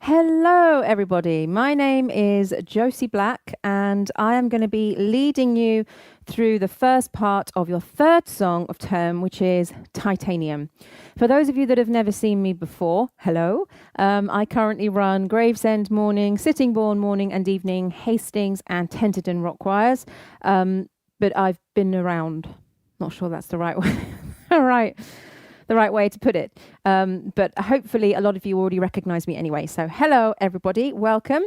Hello, everybody. My name is Josie Black, and I am going to be leading you through the first part of your third song of term, which is Titanium. For those of you that have never seen me before, hello. I currently run Gravesend morning, Sittingbourne morning and evening, Hastings and Tenterden rock choirs. But I've been around. Not sure that's the right way. The right way to put it. But hopefully a lot of you already recognize me anyway. So hello, everybody. Welcome.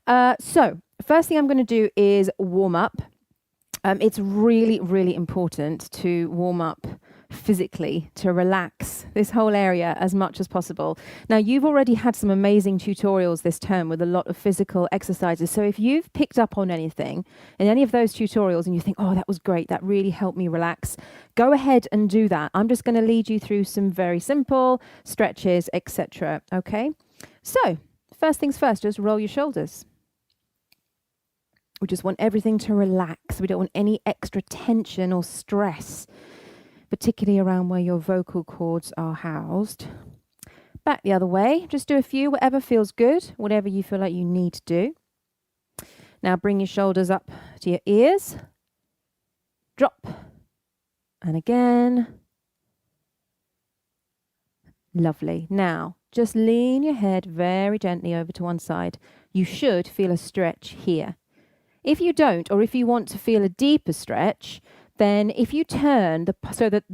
So first thing I'm going to do is warm up. It's really, really important to warm up physically, to relax this whole area as much as possible. Now, you've already had some amazing tutorials this term with a lot of physical exercises. So if you've picked up on anything in any of those tutorials and you think, oh, that was great, that really helped me relax, go ahead and do that. I'm just going to lead you through some very simple stretches, etc. Okay? So first things first, just roll your shoulders. We just want everything to relax. We don't want any extra tension or stress, particularly around where your vocal cords are housed. Back the other way. Just do a few, whatever feels good, whatever you feel like you need to do. Now bring your shoulders up to your ears. Drop. And again. Lovely. Now, just lean your head very gently over to one side. You should feel a stretch here. If you don't, or if you want to feel a deeper stretch, then if you turn so that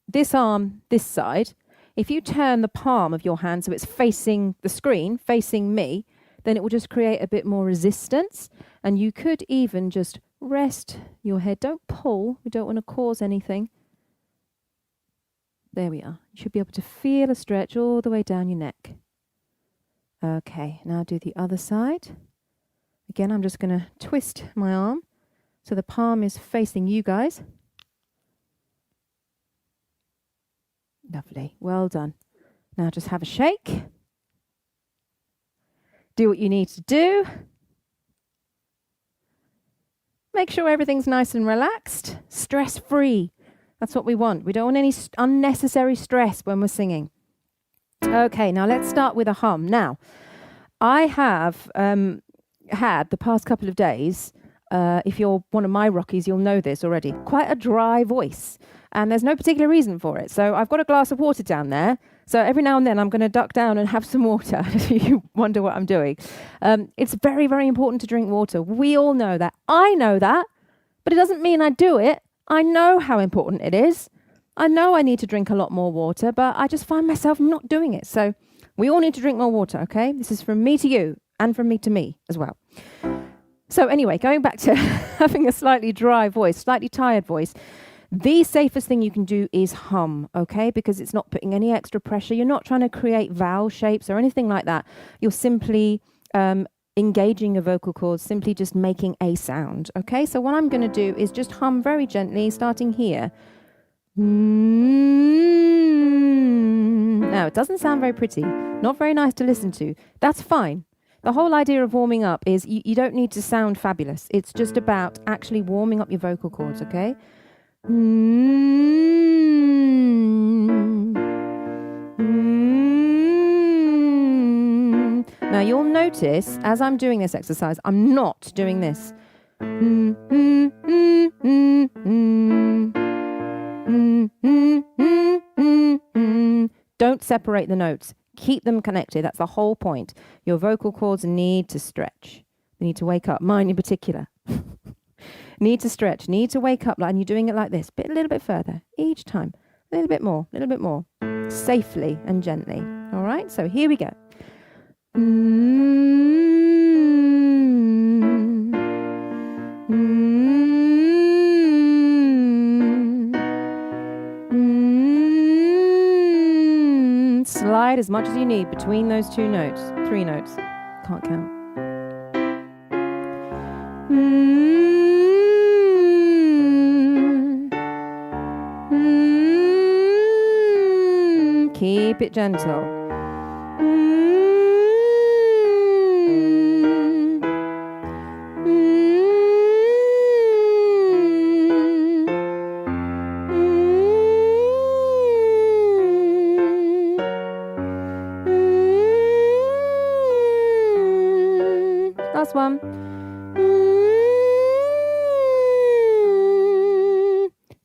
this arm, this side, if you turn the palm of your hand so it's facing the screen, facing me, then it will just create a bit more resistance. And you could even just rest your head. Don't pull. We don't want to cause anything. There we are. You should be able to feel a stretch all the way down your neck. Okay, now do the other side. Again, I'm just going to twist my arm so the palm is facing you guys. Lovely. Well done. Now just have a shake. Do what you need to do. Make sure everything's nice and relaxed, stress-free. That's what we want. We don't want any unnecessary stress when we're singing. Okay, now let's start with a hum. Now, I have had the past couple of days, if you're one of my rockies, you'll know this already, quite a dry voice. And there's no particular reason for it. So I've got a glass of water down there. So every now and then I'm going to duck down and have some water. You wonder what I'm doing. It's very, very important to drink water. We all know that. I know that, but it doesn't mean I do it. I know how important it is. I know I need to drink a lot more water, but I just find myself not doing it. So we all need to drink more water, okay? This is from me to you and from me to me as well. So anyway, going back to having a slightly dry voice, slightly tired voice, the safest thing you can do is hum, okay? Because it's not putting any extra pressure. You're not trying to create vowel shapes or anything like that. You're simply engaging your vocal cords, simply just making a sound, okay? So what I'm going to do is just hum very gently, starting here. Now, it doesn't sound very pretty, not very nice to listen to. That's fine. The whole idea of warming up is you don't need to sound fabulous. It's just about actually warming up your vocal cords, okay? Now you'll notice as I'm doing this exercise, I'm not doing this. Don't separate the notes. Keep them connected. That's the whole point. Your vocal cords need to stretch. They need to wake up. Mine in particular. Need to stretch, need to wake up, and you're doing it like this, a little bit further, each time, a little bit more, safely and gently. All right, so here we go. Slide as much as you need between those two notes, 3 notes, can't count. Keep it gentle. last one.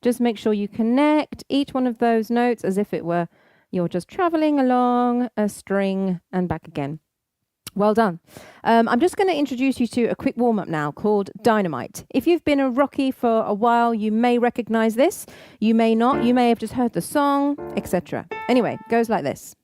Just make sure you connect each one of those notes as if it were you're just traveling along a string and back again. Well done. I'm just going to introduce you to a quick warm-up now called Dynamite. If you've been a Rocky for a while, you may recognize this. You may not. You may have just heard the song, etc. Anyway, it goes like this.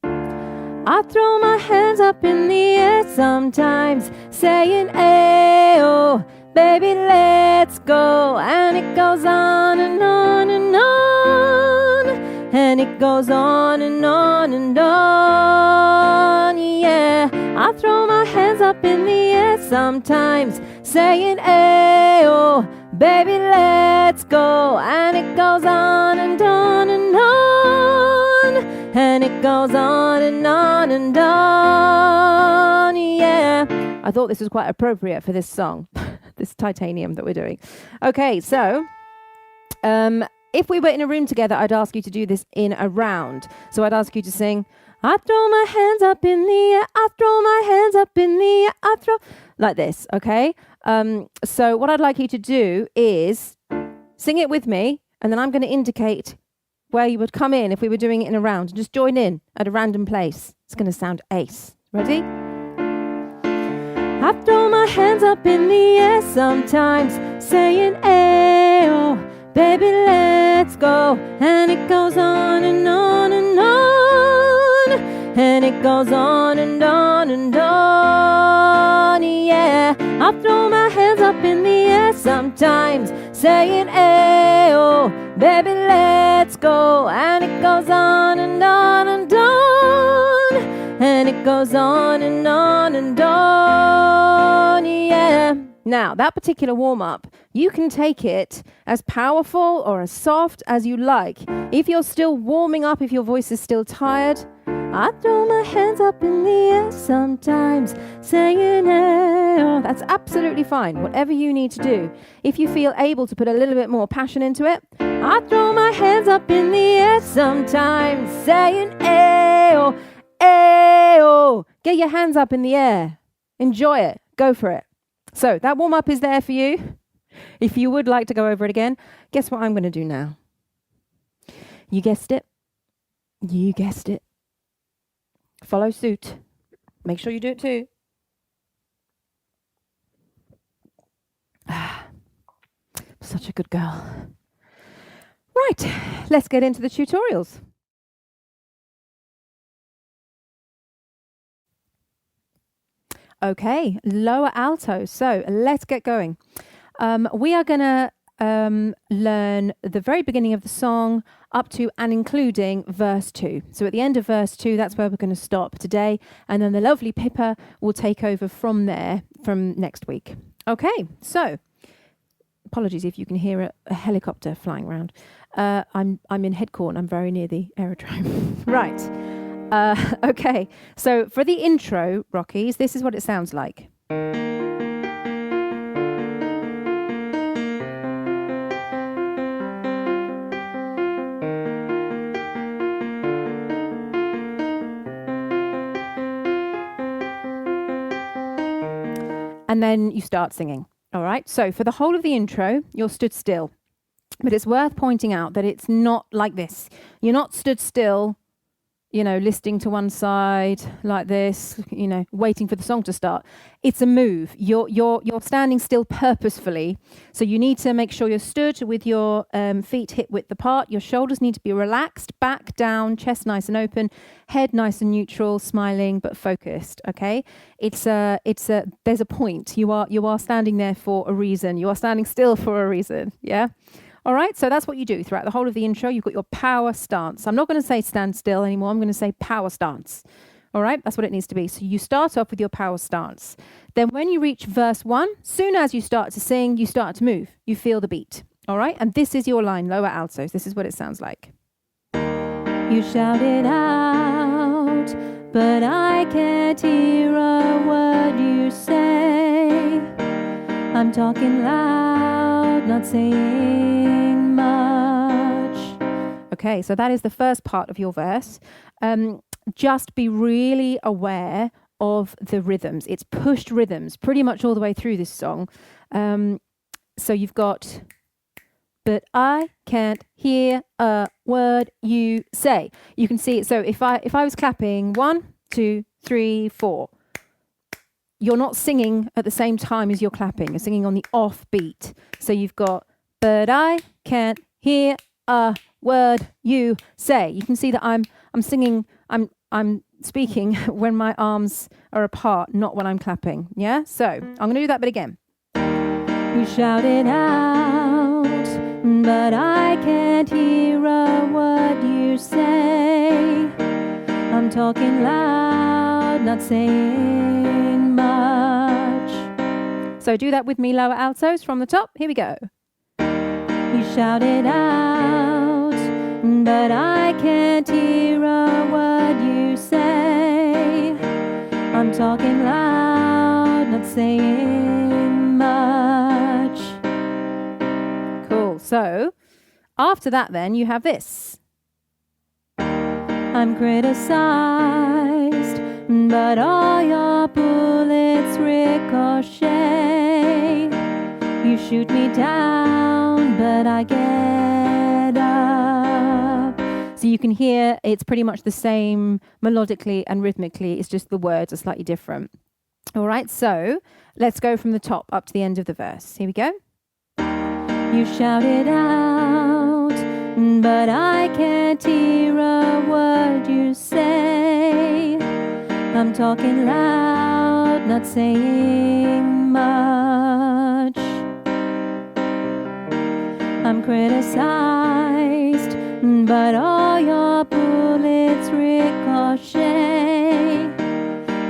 I throw my hands up in the air sometimes, saying, ayo, baby, let's go. And it goes on and on and on. And it goes on and on and on, yeah. I throw my hands up in the air sometimes, saying, ayo, baby, let's go. And it goes on and on and on. And it goes on and on and on, yeah. I thought this was quite appropriate for this song, this Titanium that we're doing. Okay, so if we were in a room together, I'd ask you to do this in a round. So I'd ask you to sing, I throw my hands up in the air, I throw my hands up in the air, I throw, like this, okay? So what I'd like you to do is sing it with me, and then I'm going to indicate where you would come in if we were doing it in a round. Just join in at a random place. It's going to sound ace. Ready? I throw my hands up in the air sometimes, saying, ayo, baby, let's go. And it goes on and on and on. And it goes on and on and on, yeah. I throw my hands up in the air sometimes, saying, ayo, baby, let's go. And it goes on and on and on. And it goes on and on and on, yeah. Now, that particular warm-up, you can take it as powerful or as soft as you like. If you're still warming up, if your voice is still tired, I throw my hands up in the air sometimes, saying, oh, that's absolutely fine, whatever you need to do. If you feel able to put a little bit more passion into it, I throw my hands up in the air sometimes, saying, ayo, ayo. Get your hands up in the air. Enjoy it. Go for it. So that warm-up is there for you. If you would like to go over it again, guess what I'm going to do now? You guessed it. You guessed it. Follow suit. Make sure you do it too. Such a good girl. Right, let's get into the tutorials. Okay, lower alto. So let's get going. We are going to learn the very beginning of the song up to and including verse 2. So at the end of verse 2, that's where we're going to stop today. And then the lovely Pippa will take over from there from next week. Okay, so apologies if you can hear a helicopter flying around. I'm in Headcorn. I'm very near the aerodrome. Right. Okay, so for the intro, Rockies, this is what it sounds like. And then you start singing. All right, so for the whole of the intro, you're stood still. But it's worth pointing out that it's not like this. You're not stood still, you know, listening to one side like this, you know, waiting for the song to start. It's a move. You're standing still purposefully. So you need to make sure you're stood with your feet hip width apart. Your shoulders need to be relaxed, back down, chest nice and open, head nice and neutral, smiling but focused. Okay, there's a point. You are standing there for a reason. You are standing still for a reason. Yeah. All right, so that's what you do throughout the whole of the intro. You've got your power stance. I'm not going to say stand still anymore. I'm going to say power stance. All right, that's what it needs to be. So you start off with your power stance. Then when you reach verse 1, soon as you start to sing, you start to move. You feel the beat. All right, and this is your line, lower altos. This is what it sounds like. You shout it out, but I can't hear a word you say. I'm talking loud, not saying much. Okay, so that is the first part of your verse. Just be really aware of the rhythms. It's pushed rhythms pretty much all the way through this song. So you've got, but I can't hear a word you say. You can see it. So if I was clapping 1, 2, 3, 4, you're not singing at the same time as you're clapping. You're singing on the off beat. So you've got, but I can't hear a word you say. You can see that I'm singing, I'm speaking when my arms are apart, not when I'm clapping. Yeah? So I'm going to do that bit again. You shout it out, but I can't hear a word you say. I'm talking loud, not saying much. So do that with me, lower altos from the top. Here we go. You shout it out, but I can't hear a word you say. I'm talking loud, not saying much. Cool. So after that then you have this. I'm criticized, but all your bullets ricochet. You shoot me down, but I get up. So you can hear it's pretty much the same melodically and rhythmically. It's just the words are slightly different. All right, so let's go from the top up to the end of the verse. Here we go. You shout it out, but I can't hear a word you say. I'm talking loud, not saying much. I'm criticized, but all your bullets ricochet.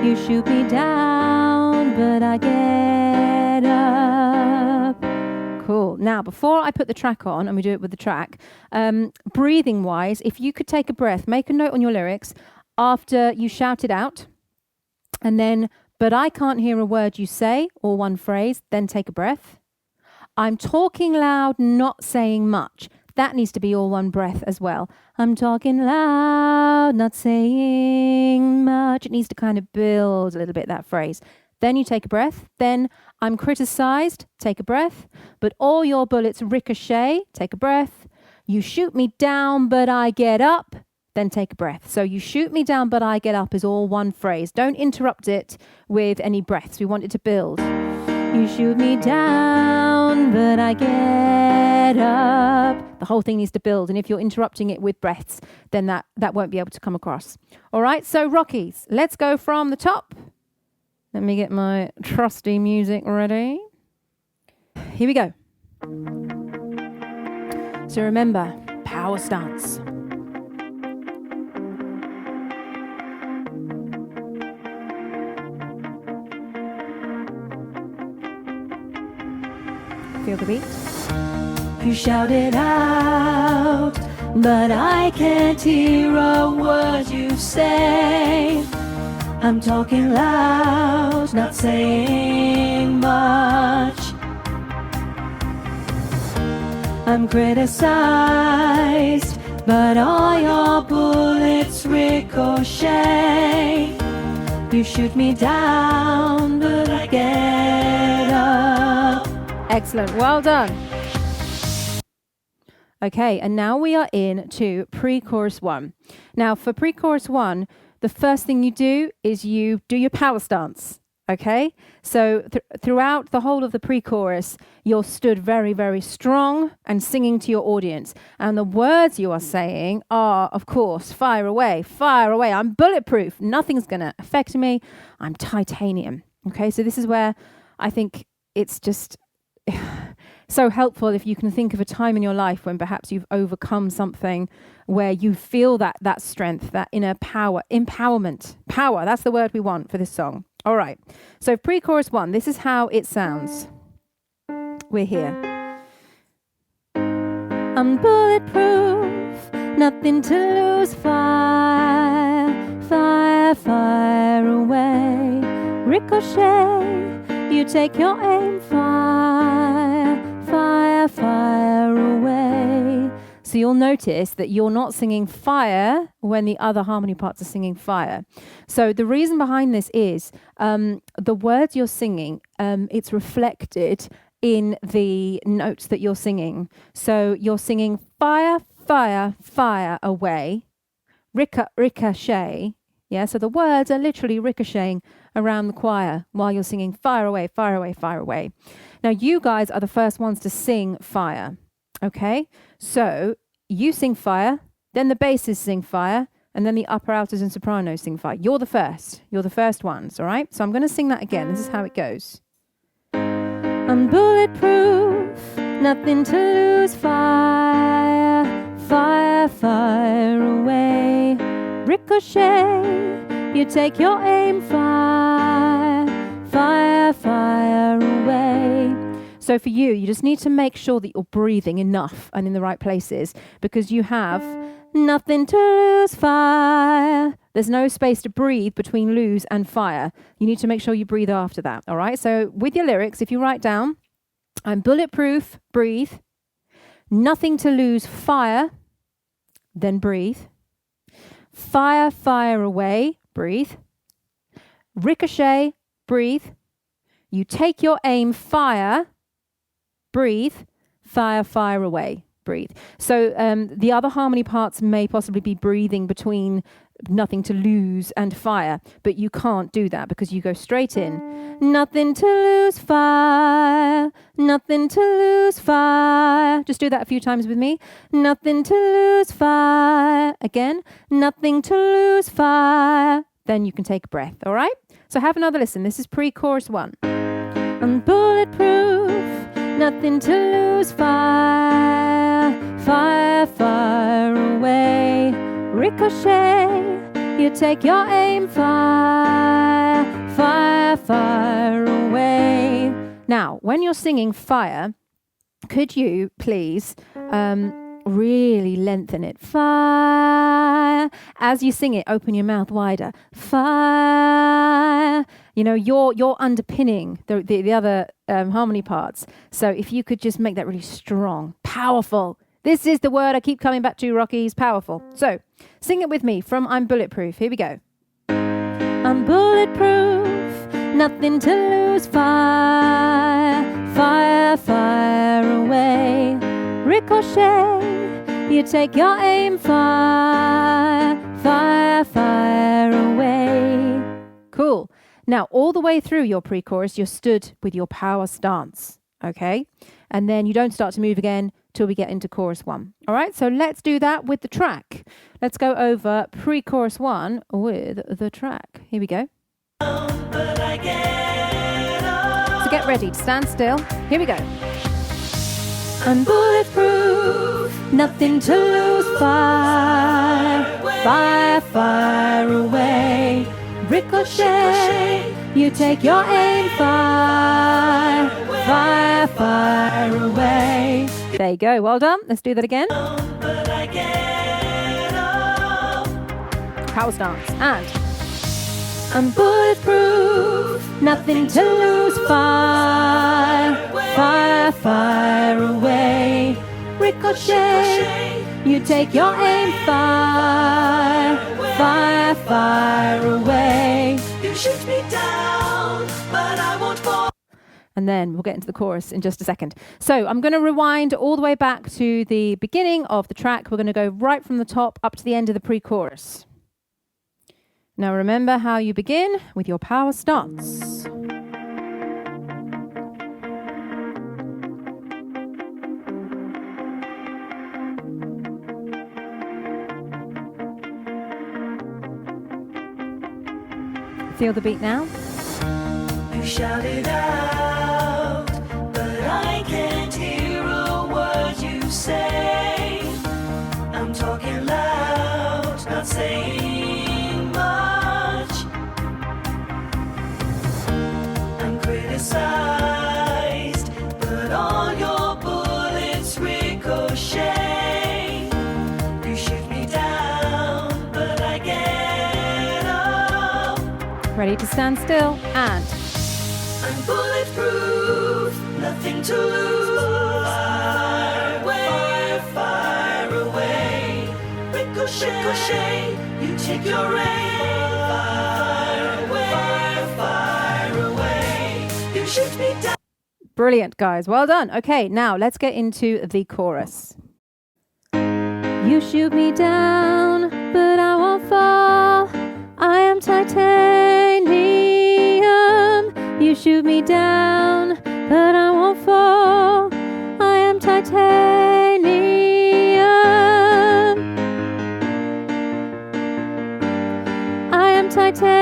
You shoot me down, but I get up. Cool. Now, before I put the track on, and we do it with the track, breathing wise, if you could take a breath, make a note on your lyrics after you shout it out, and then, but I can't hear a word you say, or one phrase, then take a breath. I'm talking loud, not saying much. That needs to be all one breath as well. I'm talking loud, not saying much. It needs to kind of build a little bit, that phrase. Then you take a breath. Then I'm criticized, take a breath. But all your bullets ricochet, take a breath. You shoot me down, but I get up, then take a breath. So you shoot me down, but I get up is all one phrase. Don't interrupt it with any breaths. We want it to build. You shoot me down, but I get up. The whole thing needs to build. And if you're interrupting it with breaths, then that won't be able to come across. All right, so Rockies, let's go from the top. Let me get my trusty music ready. Here we go. So remember, power stance. Feel the beat. You shout it out, but I can't hear a word you say. I'm talking loud, not saying much. I'm criticized, but all your bullets ricochet. You shoot me down, but I get up. Excellent, well done. Okay, and now we are in to pre-chorus 1. Now for pre-chorus 1, the first thing you do is you do your power stance, okay? So throughout the whole of the pre-chorus, you're stood very, very strong and singing to your audience. And the words you are saying are, of course, fire away, fire away. I'm bulletproof. Nothing's going to affect me. I'm titanium, okay? So this is where I think it's just so helpful if you can think of a time in your life when perhaps you've overcome something where you feel that strength, that inner power, empowerment. Power, that's the word we want for this song. All right. So pre-chorus 1, this is how it sounds. We're here. I'm bulletproof, nothing to lose, fire, fire, fire away. Ricochet, you take your aim, fire, fire, fire away. So you'll notice that you're not singing fire when the other harmony parts are singing fire. So the reason behind this is the words you're singing, it's reflected in the notes that you're singing. So you're singing fire, fire, fire away, ricochet. Yeah, so the words are literally ricocheting around the choir while you're singing fire away, fire away, fire away. Now you guys are the first ones to sing fire. Okay, so you sing fire, then the basses sing fire, and then the upper altos and sopranos sing fire. You're the first. You're the first ones, all right? So I'm going to sing that again. This is how it goes. I'm bulletproof, nothing to lose, fire, fire, fire away. Ricochet, you take your aim, fire, fire, fire away. So for you, you just need to make sure that you're breathing enough and in the right places, because you have nothing to lose, fire. There's no space to breathe between lose and fire. You need to make sure you breathe after that, all right? So with your lyrics, if you write down, I'm bulletproof, breathe. Nothing to lose, fire, then breathe. Fire, fire away, breathe. Ricochet, breathe. You take your aim, fire, breathe, fire, fire away, breathe. So the other harmony parts may possibly be breathing between nothing to lose and fire, but you can't do that because you go straight in. Nothing to lose, fire, nothing to lose, fire. Just do that a few times with me. Nothing to lose, fire. Again, nothing to lose, fire. Then you can take a breath, all right? So have another listen. This is pre-chorus 1. I'm bulletproof, nothing to lose, fire, fire, fire away. Ricochet, you take your aim, fire, fire, fire away. Now, when you're singing fire, could you please really lengthen it? Fire. As you sing it, open your mouth wider. Fire. You know, you're underpinning the other harmony parts. So if you could just make that really strong, powerful. This is the word I keep coming back to, Rockies, powerful. So sing it with me from I'm Bulletproof. Here we go. I'm bulletproof, nothing to lose, fire, fire, fire away. Ricochet, you take your aim, fire, fire, fire away. Cool. Now, all the way through your pre-chorus, you're stood with your power stance, okay? And then you don't start to move again till we get into chorus 1. All right, so let's do that with the track. Let's go over pre-chorus 1 with the track. Here we go. So get ready to stand still. Here we go. I'm bulletproof, nothing to lose, fire, fire, fire away. Ricochet, you take your aim, fire, fire, fire away. There you go, well done. Let's do that again. Power stance, and I'm bulletproof, nothing to lose, fire, fire, fire away. Ricochet, you take your aim, fire, fire, fire away. You shoot me down, but I won't fall. And then we'll get into the chorus in just a second. So I'm going to rewind all the way back to the beginning of the track. We're going to go right from the top up to the end of the pre-chorus. Now remember how you begin with your power stance. Feel the beat now? You shout it out, but I can't hear a word you say. I'm talking loud, not saying much. I'm criticized, but all your bullets ricochet. You shoot me down, but I get up. Ready to stand still, and I'm bulletproof, nothing to lose. Fire, fire, fire away. Ricochet, you take your aim. Fire away. You shoot me down. Brilliant, guys. Well done. Okay, now let's get into the chorus. You shoot me down, but I won't fall. I am titanium. You shoot me down, but I won't fall. I am titanium. I am titanium.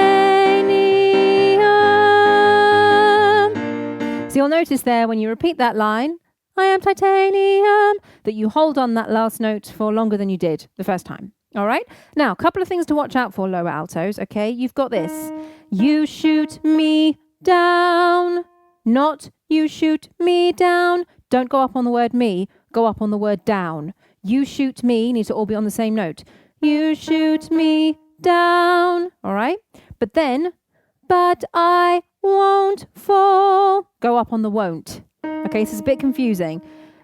So you'll notice there when you repeat that line, I am titanium, that you hold on that last note for longer than you did the first time. All right? Now, a couple of things to watch out for, lower altos, okay? You've got this. You shoot me down, not you shoot me down. Don't go up on the word me, go up on the word down. You shoot me need to all be on the same note. You shoot me down, all right? But then, but I won't fall. Go up on the won't. Okay, this is a bit confusing.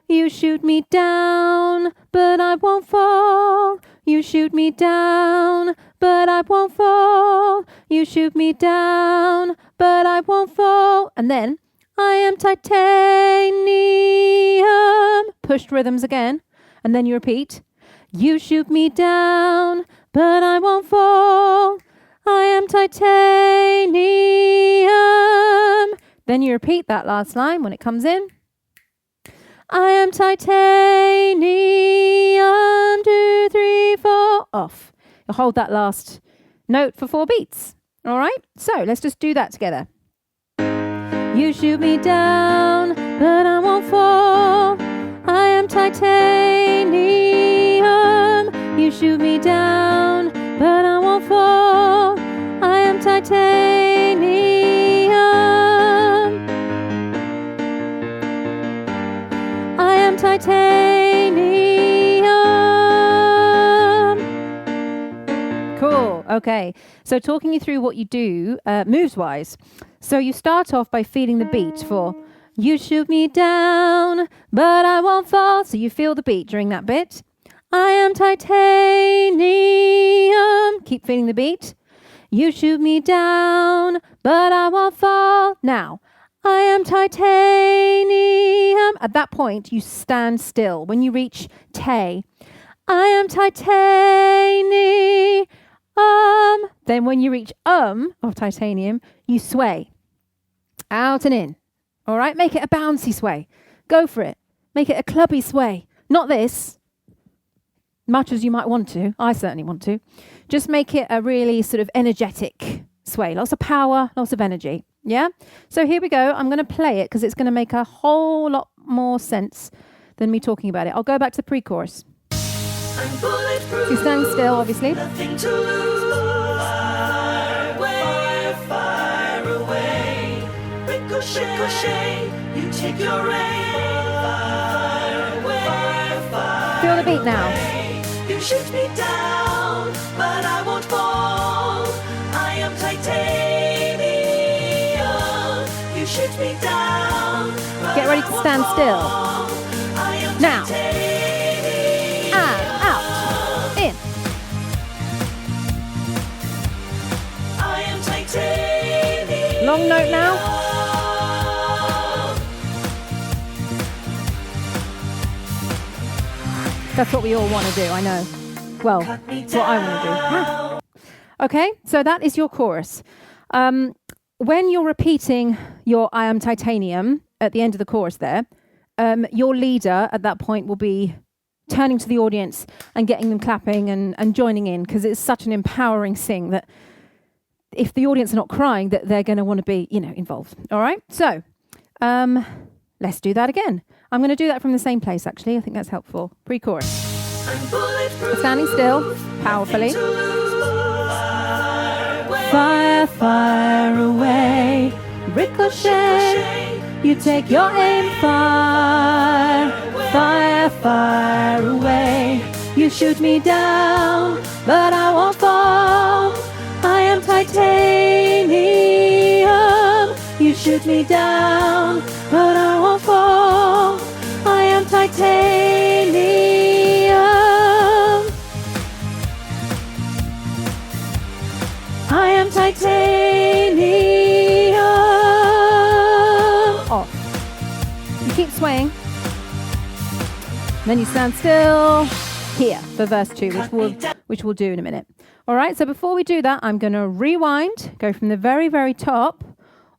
You shoot me down, but I won't fall. You shoot me down, but I won't fall. You shoot me down, but I won't fall. And then, I am titanium. Pushed rhythms again. And then you repeat. You shoot me down, but I won't fall. I am titanium. Then you repeat that last line when it comes in. I am titanium, 2, 3, 4, off. You'll hold that last note for 4 beats. All right? So let's just do that together. You shoot me down, but I won't fall. I am titanium. You shoot me down, but I won't fall. I am titanium. I am titanium. Cool. Okay. So talking you through what you do moves-wise. So you start off by feeling the beat for you shoot me down, but I won't fall. So you feel the beat during that bit. I am titanium. Keep feeling the beat. You shoot me down, but I won't fall. Now, I am titanium. At that point, you stand still. When you reach te, I am titanium. Then when you reach of titanium, you sway. Out and in. All right? Make it a bouncy sway. Go for it. Make it a clubby sway. Not this, much as you might want to. I certainly want to. Just make it a really sort of energetic sway. Lots of power, lots of energy. Yeah? So here we go. I'm going to play it because it's going to make a whole lot more sense than me talking about it. I'll go back to the pre-chorus. So you're standing still, obviously. Nothing to lose. Fire away. Ricochet, you take your aim. Feel the beat now. You shoot me down, but I won't fall. I am titanium. You shoot me down. Get ready to stand still. Now. And out. In. I am titanium. Long note now. That's what we all want to do, I know. Well, it's what I want to do. Okay, so that is your chorus. When you're repeating your I am titanium at the end of the chorus there, your leader at that point will be turning to the audience and getting them clapping and joining in, because it's such an empowering sing that if the audience are not crying, that they're going to want to be, involved. All right? So, let's do that again. I'm going to do that from the same place, actually. I think that's helpful. Pre-chorus. Standing still, powerfully. Fire, fire away. Ricochet, you take your aim far. Fire, fire away. You shoot me down, but I won't fall. I am titanium. You shoot me down, but I won't fall. I am titanium. am titanium. Off. You keep swaying. Then you stand still here for verse 2, which we'll do in a minute. All right, so before we do that, I'm going to rewind, go from the very, very top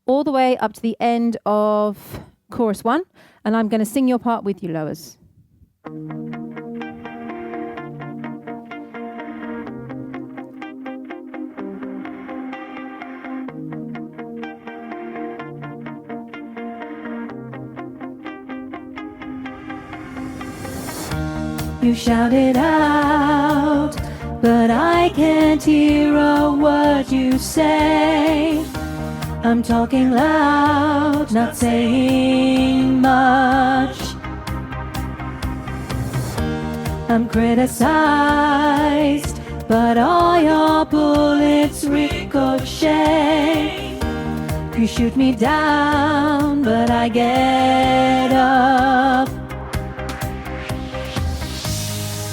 all the way up to the end of chorus 1, and I'm going to sing your part with you, lowers. You shout it out, but I can't hear a word you say. I'm talking loud, not saying much. I'm criticized, but all your bullets ricochet. You shoot me down, but I get up.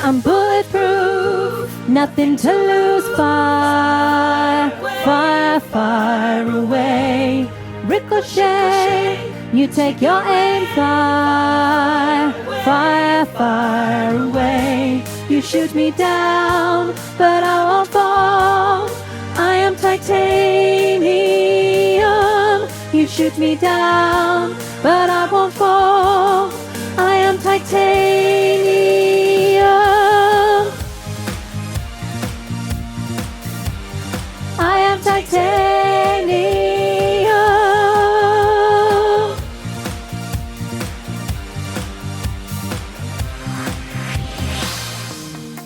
I'm bulletproof, nothing to lose. Fire, fire, fire away. Ricochet, you take your aim. Fire, fire, fire away. You shoot me down, but I won't fall. I am titanium. You shoot me down, but I won't fall. I am titanium. I am titanium.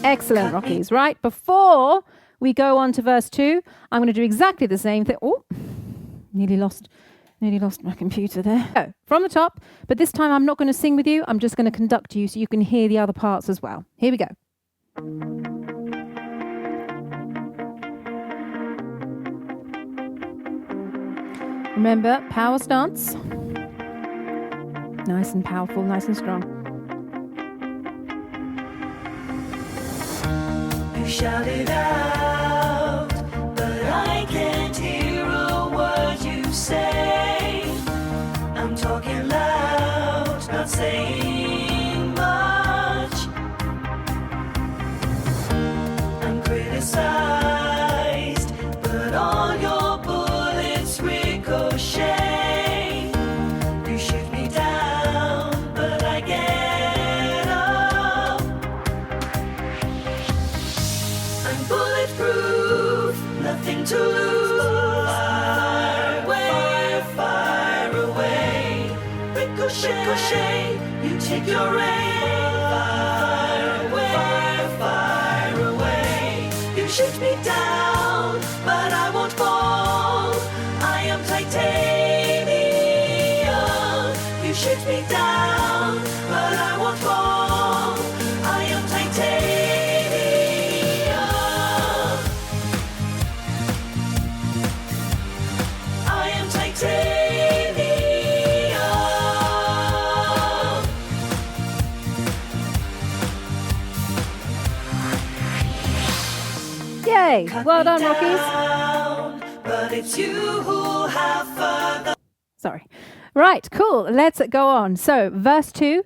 Excellent, Rockies. Right, before we go on to verse 2, I'm going to do exactly the same thing. Oh, nearly lost my computer there. So, from the top, but this time I'm not going to sing with you. I'm just going to conduct you so you can hear the other parts as well. Here we go. Remember, power stance. Nice and powerful, nice and strong. You shout it out, but I can't hear a word you say. I'm talking loud, not saying much. I'm criticized, but all your bullets ricochet. You shoot me down, but I get up. I'm bulletproof, nothing to lose. Fire, fire away. Ricochet, you take your aim. Fire away. You shoot me down, but I won't fall. I am titanium. You shoot me down, but I won't fall. I am titanium. I am titanium. Yay! Well done, Rockies. Down, but it's you who have further. Sorry. Right, cool. Let's go on. So, verse 2.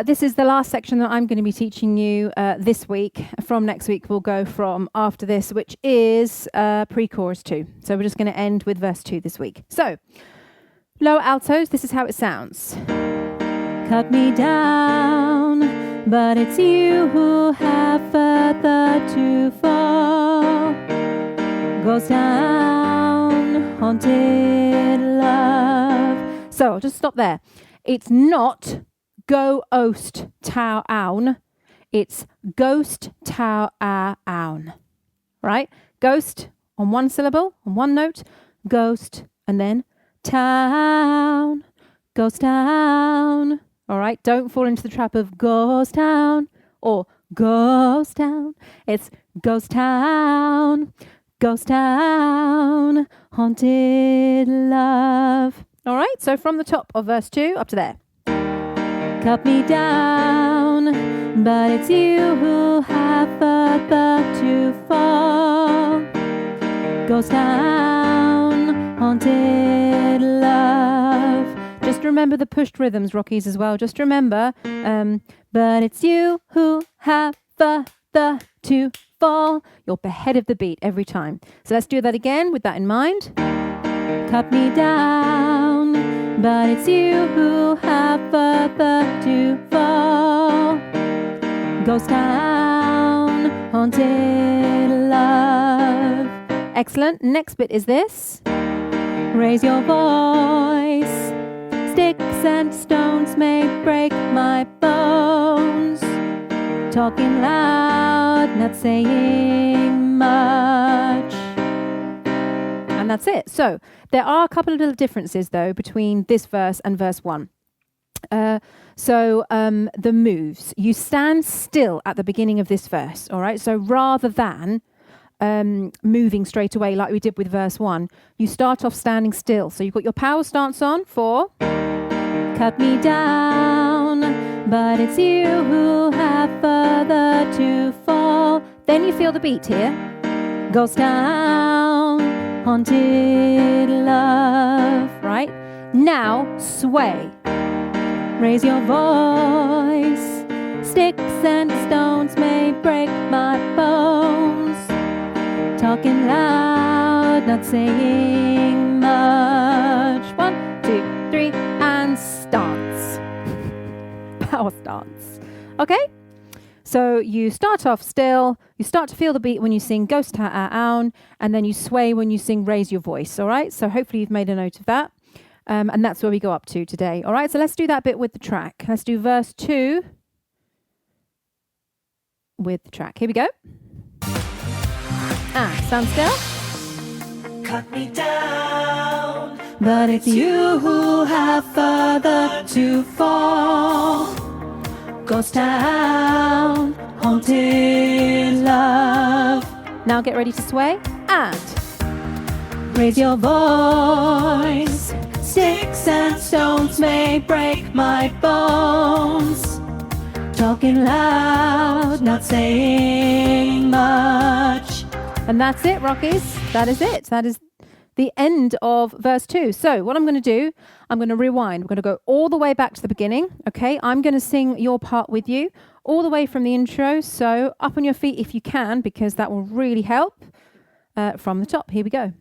This is the last section that I'm going to be teaching you this week. From next week, we'll go from after this, which is pre-chorus 2. So we're just going to end with verse 2 this week. So, lower altos, this is how it sounds. Cut me down, but it's you who have further to fall. Goes down, haunted love. So I'll just stop there. It's not ghost town. It's ghost town. Right? Ghost on one syllable, on one note. Ghost and then town. Ghost town. All right? Don't fall into the trap of ghost town or ghost town. It's ghost town. Ghost town. Haunted love. All right? So from the top of verse 2 up to there. Cut me down, but it's you who have further to fall. Ghost town, haunted love. Just remember the pushed rhythms, Rockies, as well. Just remember, but it's you who have further to fall. You're ahead of the beat every time. So let's do that again with that in mind. Cut me down, but it's you who have further to fall. Ghost town, haunted love. Excellent. Next bit is this. Raise your voice. Sticks and stones may break my bones. Talking loud, not saying much. And that's it. So there are a couple of little differences, though, between this verse and verse 1. The moves. You stand still at the beginning of this verse, all right? So rather than moving straight away like we did with verse 1, you start off standing still. So you've got your power stance on for cut me down, but it's you who have further to fall. Then you feel the beat here. Ghost town, haunted love, right? Now sway. Raise your voice. Sticks and stones may break my bones. Talking loud, not saying much. 1, 2, 3, and stance. Power stance. Okay? So you start off still, you start to feel the beat when you sing Ghost Town, and then you sway when you sing Raise Your Voice, all right? So hopefully you've made a note of that. And that's where we go up to today. All right, so let's do that bit with the track. Let's do verse 2 with the track. Here we go. Stand still. Cut me down, But it's you who have further to fall. Ghost town, haunted love. Now get ready to sway and raise your voice. Sticks and stones may break my bones. Talking loud, not saying much. And that's it, Rockies. That is it. That is the end of verse 2. So what I'm going to do, I'm going to rewind. We're going to go all the way back to the beginning. Okay, I'm going to sing your part with you all the way from the intro. So up on your feet if you can, because that will really help from the top. Here we go.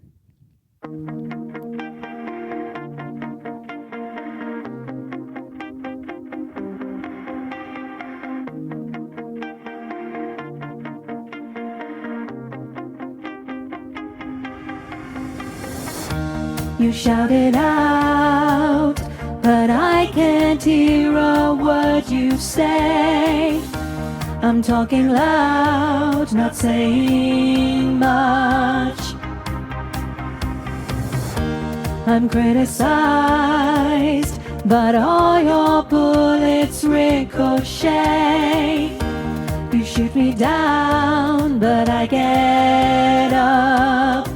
You shouted out, but I can't hear a word you say. I'm talking loud, not saying much. I'm criticized, but all your bullets ricochet. You shoot me down, but I get up.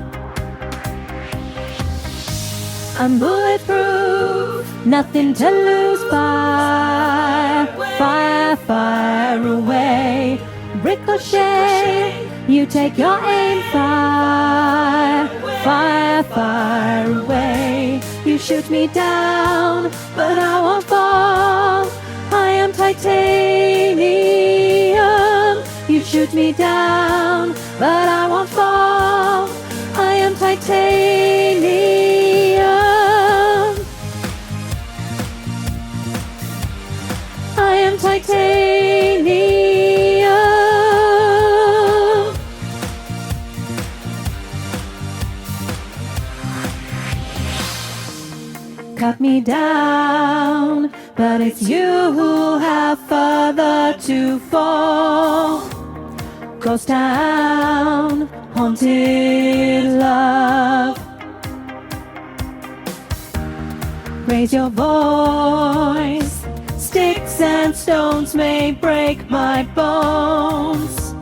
I'm bulletproof, nothing to lose. Fire, fire, fire away. Ricochet, you take your aim. Fire, fire, fire away. You shoot me down, but I won't fall. I am titanium. You shoot me down, but I won't fall. I am titanium. I am titanium. Cut me down, but it's you who have further to fall. Ghost town, haunted love. Raise your voice. Sticks and stones may break my bones.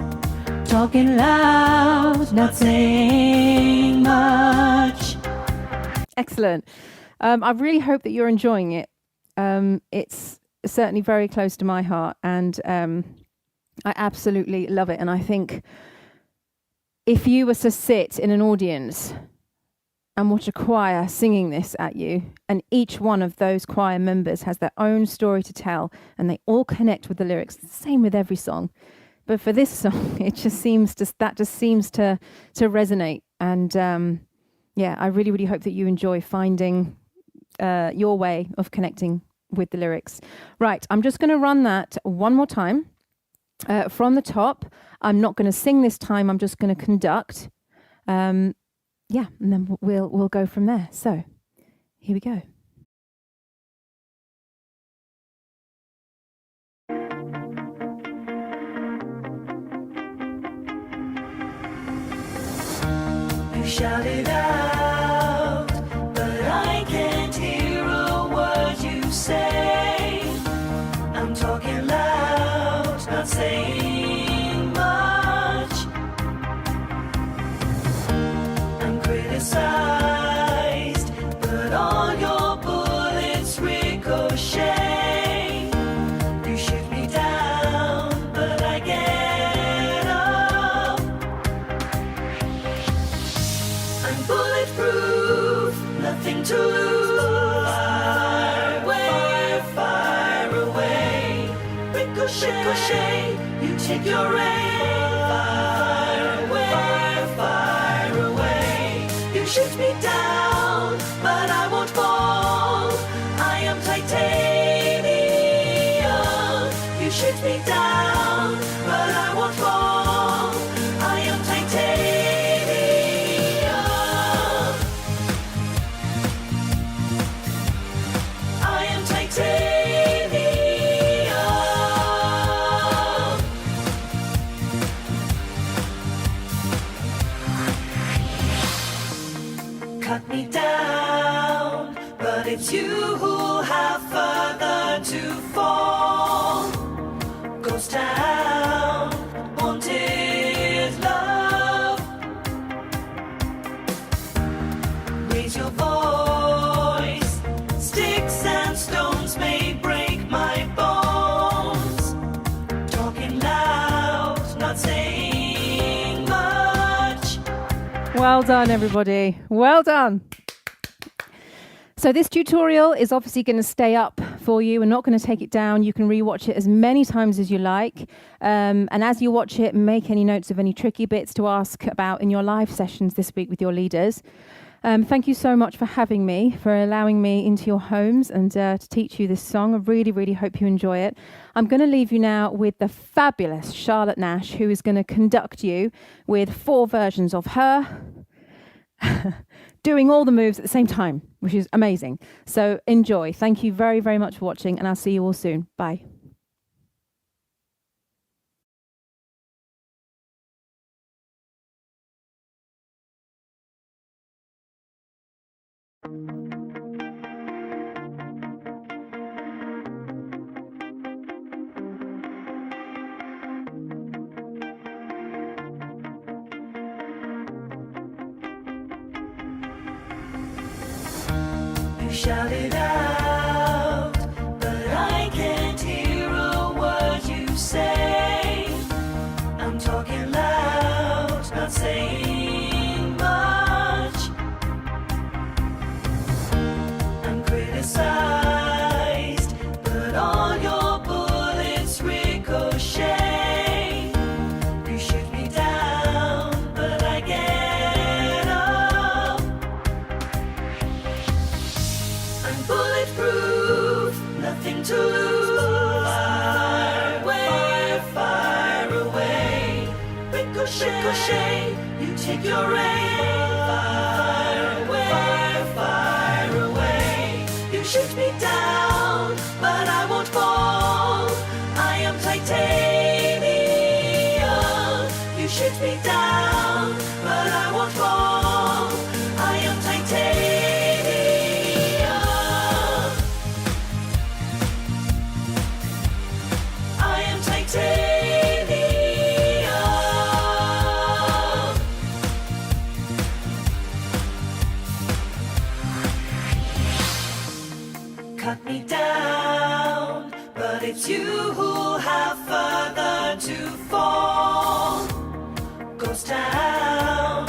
Talking loud, not saying much. Excellent. I really hope that you're enjoying it. It's certainly very close to my heart, and I absolutely love it. And I think if you were to sit in an audience and watch a choir singing this at you, and each one of those choir members has their own story to tell, and they all connect with the lyrics. It's the same with every song. But for this song, it just seems to resonate. And I really, really hope that you enjoy finding your way of connecting with the lyrics. Right, I'm just going to run that one more time from the top. I'm not going to sing this time. I'm just going to conduct. And then we'll go from there. So here we go. You shout it out, but I can't hear a word you say. I'm talking loud, not saying much. I'm criticized, but all your bullets ricochet. You shoot me down, but I get up. I'm bulletproof, nothing to lose. Fire away. Ricochet, you take your aim. Fire away. You shoot me down, but I won't fall. I am titanium. You shoot me down, but I won't fall. I am titanium. I am titanium. Cut me down, but it's you who have further to fall. Ghost town, haunted love. Raise your voice. Sticks and stones may break my bones. Talking loud, not saying much. Well done, everybody. Well done. So this tutorial is obviously going to stay up for you. We're not going to take it down. You can rewatch it as many times as you like. And as you watch it, make any notes of any tricky bits to ask about in your live sessions this week with your leaders. Thank you so much for having me, for allowing me into your homes and to teach you this song. I really, really hope you enjoy it. I'm going to leave you now with the fabulous Charlotte Nash, who is going to conduct you with 4 versions of her doing all the moves at the same time, which is amazing. So enjoy. Thank you very, very much for watching, and I'll see you all soon. Bye. You shout it out, but I can't hear a word you say. I'm talking loud, not saying much. I'm criticized, but all your bullets ricochet. You shoot me down, but I get up. I'm bulletproof, nothing to lose. Fire away. Ricochet, you take your aim. Fire away. You shoot me down, but I won't fall. I am titanium. You shoot me down, but I won't fall. I am titanium. I am titanium. Cut me down, but it's you who have further to fall. Ghost town.